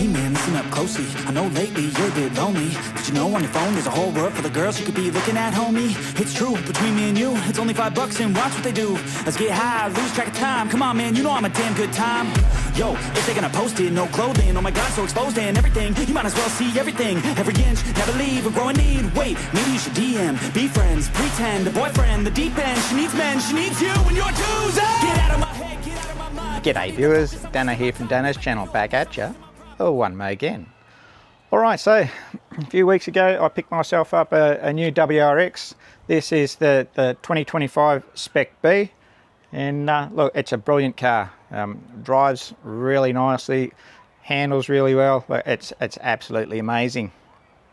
Hey man, listen up closely. I know lately you're a bit lonely, but you know on your phone there's a whole world full of girls you could be looking at, homie. It's true, between me and you, it's only $5 and watch what they do. Let's get high, lose track of time. Come on man, you know I'm a damn good time. Yo, if they're gonna post it, no clothing, oh my god, so exposed and everything. You might as well see everything, every inch, never leave or grow a need. Wait, maybe you should DM, be friends, pretend, a boyfriend, the deep end. She needs men, she needs you and you're Tuesday. Get out of my head, get out of my mind. G'day viewers, Dano here from Dano's channel, back at ya. Oh, one me again. Alright, so a few weeks ago I picked myself up a new WRX. This is the 2025 Spec B, and look, it's a brilliant car. Drives really nicely, handles really well. It's absolutely amazing.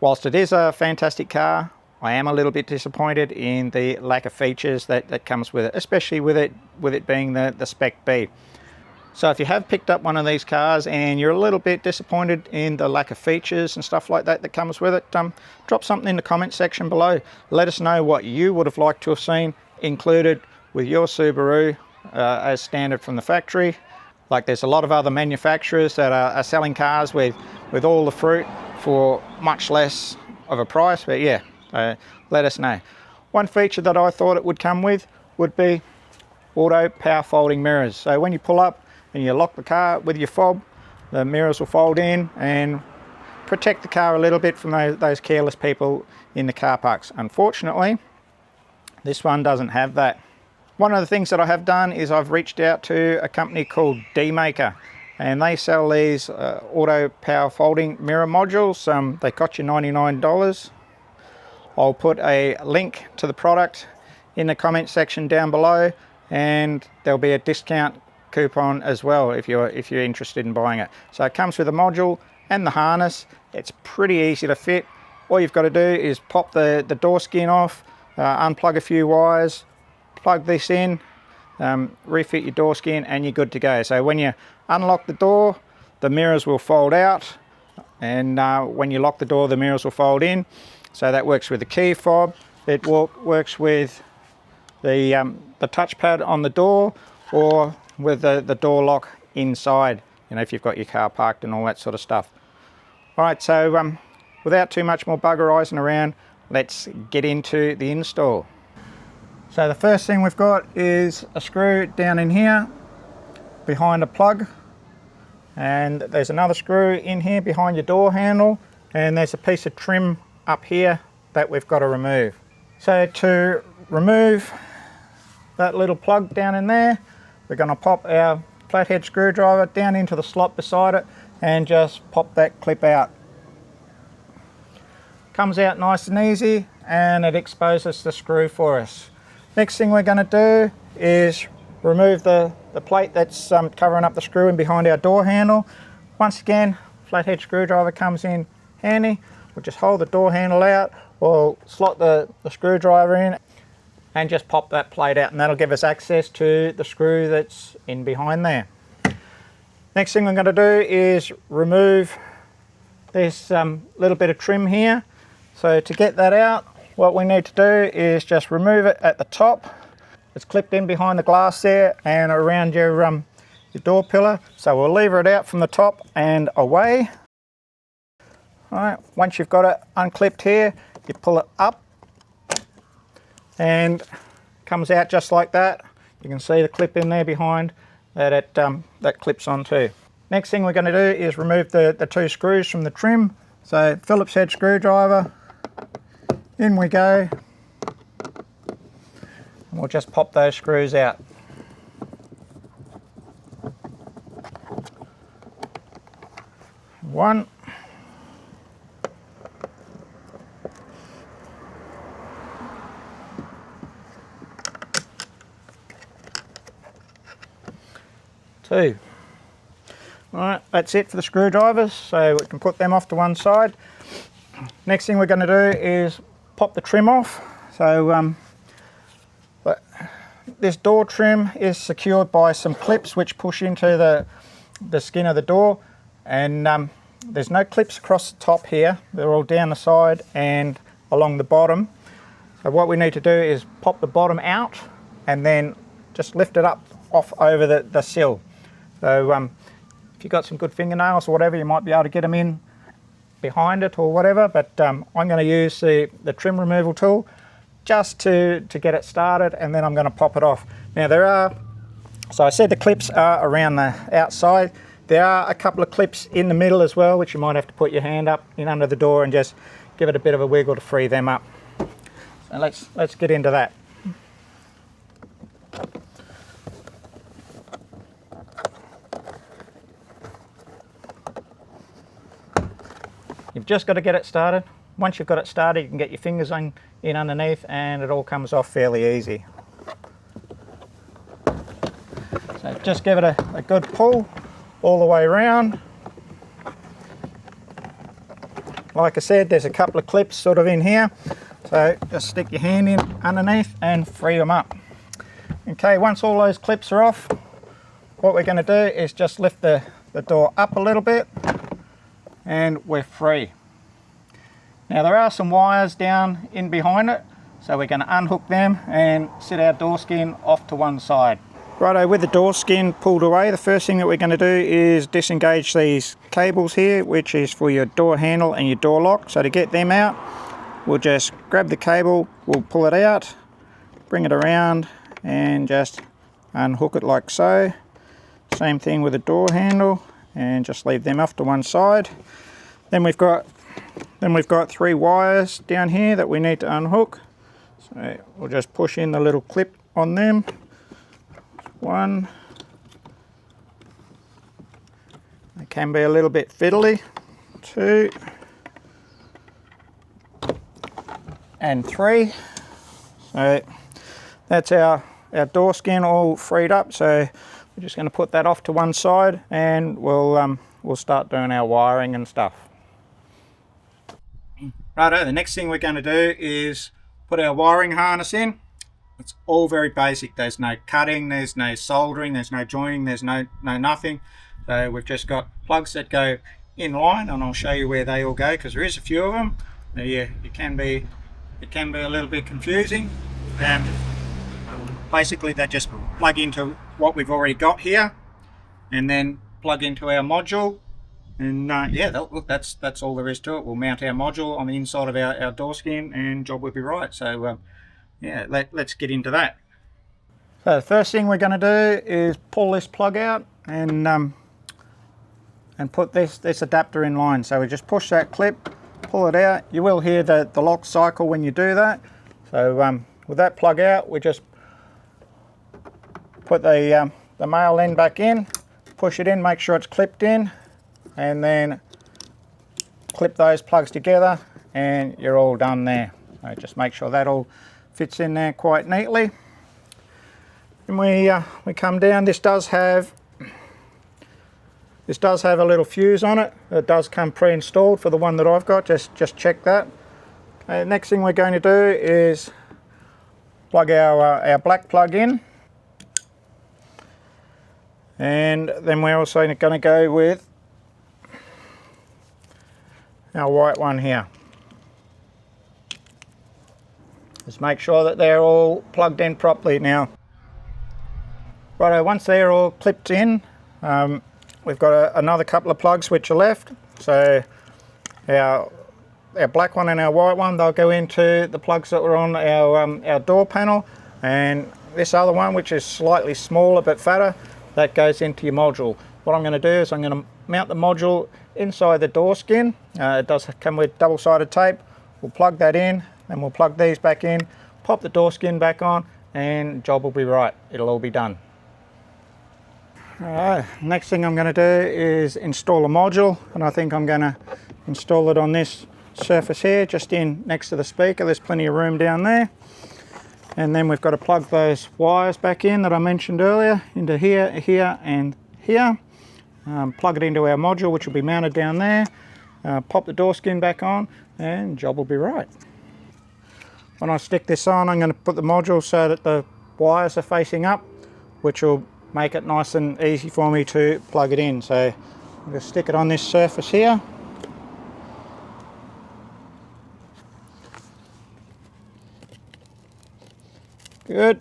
Whilst it is a fantastic car, I am a little bit disappointed in the lack of features that comes with it, especially with it being the Spec B. So if you have picked up one of these cars and you're a little bit disappointed in the lack of features and stuff like that comes with it, drop something in the comment section below. Let us know what you would have liked to have seen included with your Subaru as standard from the factory. Like, there's a lot of other manufacturers that are selling cars with all the fruit for much less of a price, but yeah, let us know. One feature that I thought it would come with would be auto power folding mirrors. So when you pull up and you lock the car with your fob, the mirrors will fold in and protect the car a little bit from those careless people in the car parks. Unfortunately, this one doesn't have that. One of the things that I have done is I've reached out to a company called DMAKER, and they sell these auto power folding mirror modules. They cost you $99. I'll put a link to the product in the comment section down below, and there'll be a discount coupon as well if you're interested in buying it. So it comes with a module and the harness. It's pretty easy to fit. All you've got to do is pop the door skin off, unplug a few wires, plug this in, refit your door skin, and you're good to go. So when you unlock the door, the mirrors will fold out, and when you lock the door, the mirrors will fold in. So that works with the key fob. It works with the touchpad on the door, or with the door lock inside, you know, if you've got your car parked and all that sort of stuff. All right, so without too much more buggerizing around, let's get into the install. So the first thing we've got is a screw down in here behind a plug, and there's another screw in here behind your door handle, and there's a piece of trim up here that we've got to remove. So to remove that little plug down in there, we're going to pop our flathead screwdriver down into the slot beside it and just pop that clip out. Comes out nice and easy, and it exposes the screw for us. Next thing we're going to do is remove the plate that's covering up the screw in behind our door handle. Once again, flathead screwdriver comes in handy. We'll just hold the door handle out, or slot the screwdriver in and just pop that plate out, and that'll give us access to the screw that's in behind there. Next thing we're going to do is remove this little bit of trim here. So to get that out, what we need to do is just remove it at the top. It's clipped in behind the glass there and around your door pillar. So we'll lever it out from the top and away. All right, once you've got it unclipped here, you pull it up and comes out just like that. You can see the clip in there behind that that clips onto. Next thing we're going to do is remove the two screws from the trim. So Phillips head screwdriver, in we go, and we'll just pop those screws out. One. Two. All right, that's it for the screwdrivers, so we can put them off to one side. Next thing we're going to do is pop the trim off. So this door trim is secured by some clips which push into the skin of the door, and there's no clips across the top here. They're all down the side and along the bottom. So what we need to do is pop the bottom out and then just lift it up off over the sill. So if you've got some good fingernails or whatever, you might be able to get them in behind it or whatever, but I'm going to use the trim removal tool just to get it started, and then I'm going to pop it off. Now so I said the clips are around the outside. There are a couple of clips in the middle as well, which you might have to put your hand up in under the door and just give it a bit of a wiggle to free them up. So let's get into that. You've just got to get it started. Once you've got it started, you can get your fingers in underneath and it all comes off fairly easy. So just give it a good pull all the way around. Like I said, there's a couple of clips sort of in here. So just stick your hand in underneath and free them up. Okay, once all those clips are off, what we're going to do is just lift the door up a little bit and we're free. Now there are some wires down in behind it, so we're going to unhook them and set our door skin off to one side. Righto, with the door skin pulled away, the first thing that we're going to do is disengage these cables here, which is for your door handle and your door lock. So to get them out, we'll just grab the cable, we'll pull it out, bring it around and just unhook it like so. Same thing with the door handle, and just leave them off to one side. Then we've got 3 wires down here that we need to unhook. So we'll just push in the little clip on them. 1. They can be a little bit fiddly. 2. And 3. So that's our door skin all freed up. So we're just going to put that off to one side and we'll start doing our wiring and stuff. Righto, the next thing we're going to do is put our wiring harness in. It's all very basic. There's no cutting, there's no soldering, there's no joining, there's no nothing. So we've just got plugs that go in line, and I'll show you where they all go because there is a few of them. Yeah, it can be a little bit confusing. Basically they just plug into what we've already got here and then plug into our module. And yeah, look, that's all there is to it. We'll mount our module on the inside of our door skin and job will be right. So yeah, let's get into that. So the first thing we're going to do is pull this plug out and put this adapter in line. So we just push that clip, pull it out. You will hear the lock cycle when you do that. So with that plug out, we just put the male end back in, push it in, make sure it's clipped in, and then clip those plugs together and you're all done there. So just make sure that all fits in there quite neatly. And we come down. This does have a little fuse on it. It does come pre-installed for the one that I've got. Just check that. Okay, next thing we're going to do is plug our black plug in, and then we're also going to go with our white one here. Just make sure that they're all plugged in properly now. Righto, once they're all clipped in, we've got another couple of plugs which are left. So our black one and our white one, they'll go into the plugs that were on our door panel, and this other one, which is slightly smaller but fatter, that goes into your module. What I'm going to do is I'm going to mount the module inside the door skin. It does come with double-sided tape. We'll plug that in, and we'll plug these back in, pop the door skin back on, and job will be right. It'll all be done. Alright, next thing I'm going to do is install a module, and I think I'm going to install it on this surface here, just in next to the speaker. There's plenty of room down there. And then we've got to plug those wires back in that I mentioned earlier into here, here and here. Plug it into our module, which will be mounted down there. Pop the door skin back on and job will be right. When I stick this on, I'm going to put the module so that the wires are facing up, which will make it nice and easy for me to plug it in. So I'm going to stick it on this surface here. Good,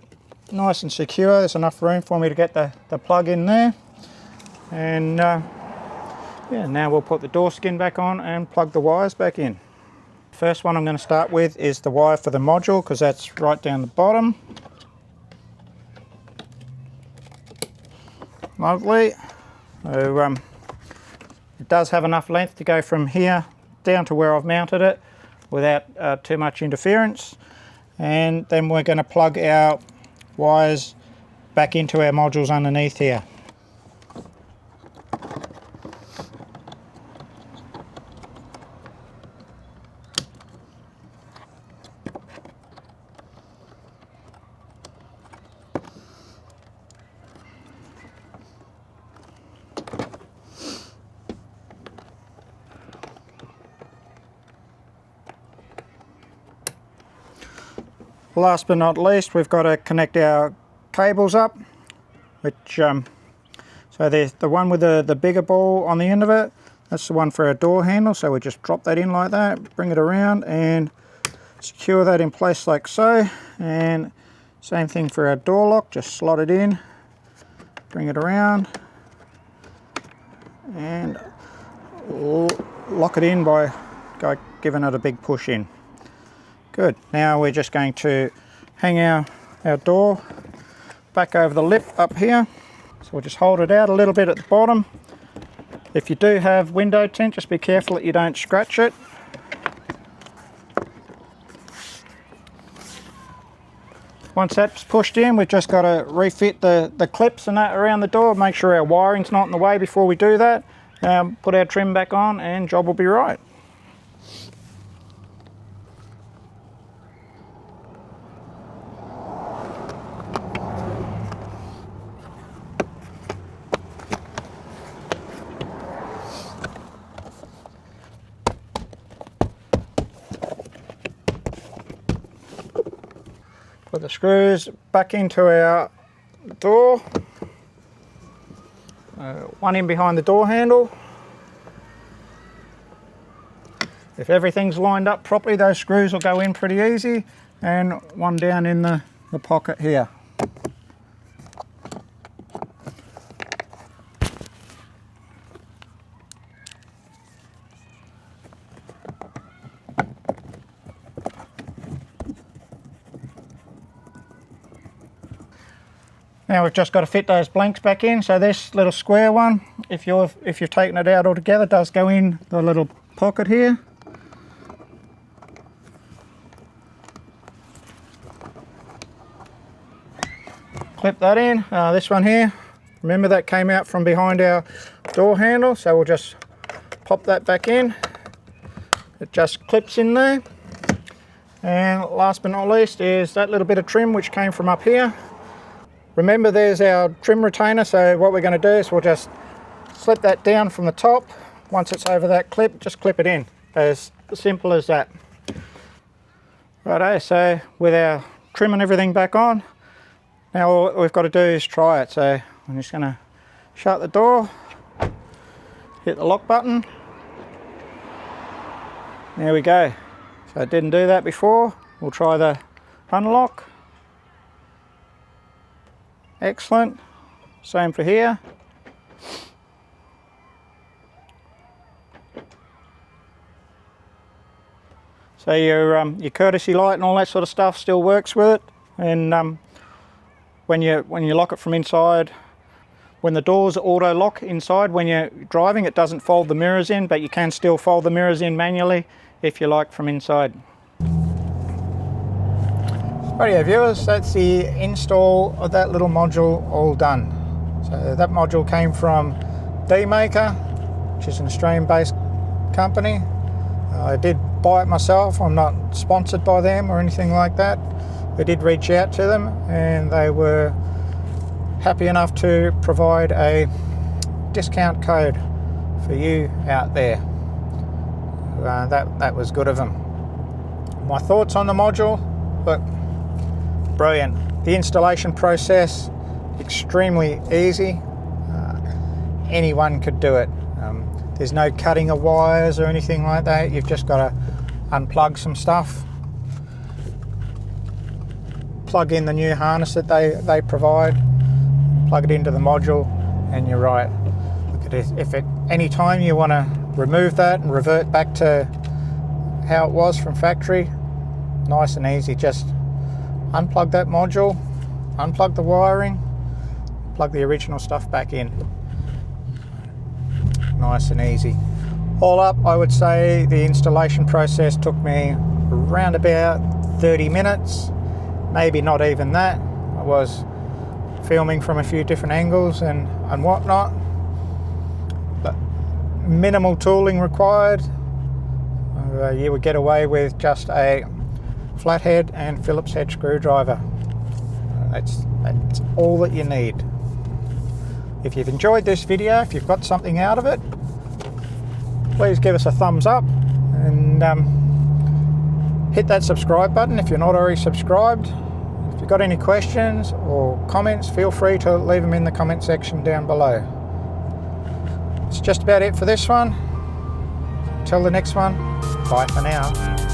nice and secure. There's enough room for me to get the plug in there. And Yeah, now we'll put the door skin back on and plug the wires back in. First one I'm going to start with is the wire for the module, because that's right down the bottom. Lovely. So it does have enough length to go from here down to where I've mounted it without too much interference. And then we're going to plug our wires back into our modules underneath here. Last but not least, we've got to connect our cables up, which so there's the one with the bigger ball on the end of it. That's the one for our door handle, so we just drop that in like that, bring it around and secure that in place like so. And same thing for our door lock, just slot it in, bring it around and lock it in by giving it a big push in. Good. Now we're just going to hang our door back over the lip up here. So we'll just hold it out a little bit at the bottom. If you do have window tint, just be careful that you don't scratch it. Once that's pushed in, we've just got to refit the clips and that around the door, make sure our wiring's not in the way before we do that. Put our trim back on and job will be right. Put the screws back into our door, one in behind the door handle. If everything's lined up properly, those screws will go in pretty easy, and one down in the pocket here. Now we've just got to fit those blanks back in. So this little square one, if you've taken it out altogether, does go in the little pocket here. Clip that in. This one here, remember that came out from behind our door handle, so we'll just pop that back in. It just clips in there. And last but not least is that little bit of trim which came from up here. Remember, there's our trim retainer, so what we're going to do is we'll just slip that down from the top. Once it's over that clip, just clip it in. As simple as that. Righto, so with our trim and everything back on, now all we've got to do is try it. So I'm just going to shut the door, hit the lock button. There we go. So it didn't do that before. We'll try the unlock. Excellent. Same for here. So your courtesy light and all that sort of stuff still works with it. And when you lock it from inside, when the doors auto lock inside, when you're driving, it doesn't fold the mirrors in, but you can still fold the mirrors in manually if you like from inside. Rightio viewers, that's the install of that little module all done. So that module came from DMAKER, which is an Australian-based company. I did buy it myself. I'm not sponsored by them or anything like that. I did reach out to them and they were happy enough to provide a discount code for you out there. That was good of them. My thoughts on the module, look, brilliant. The installation process, extremely easy. Anyone could do it. There's no cutting of wires or anything like that. You've just got to unplug some stuff, plug in the new harness that they provide, plug it into the module, and you're right. Look at it. If anytime you want to remove that and revert back to how it was from factory, nice and easy. Just unplug that module, unplug the wiring, plug the original stuff back in. Nice and easy. All up, I would say the installation process took me around about 30 minutes, maybe not even that. I was filming from a few different angles and whatnot, but minimal tooling required. You would get away with just a flathead and Phillips head screwdriver. That's all that you need. If you've enjoyed this video, if you've got something out of it, please give us a thumbs up and hit that subscribe button if you're not already subscribed. If you've got any questions or comments, feel free to leave them in the comment section down below. It's just about it for this one. Until the next one, bye for now.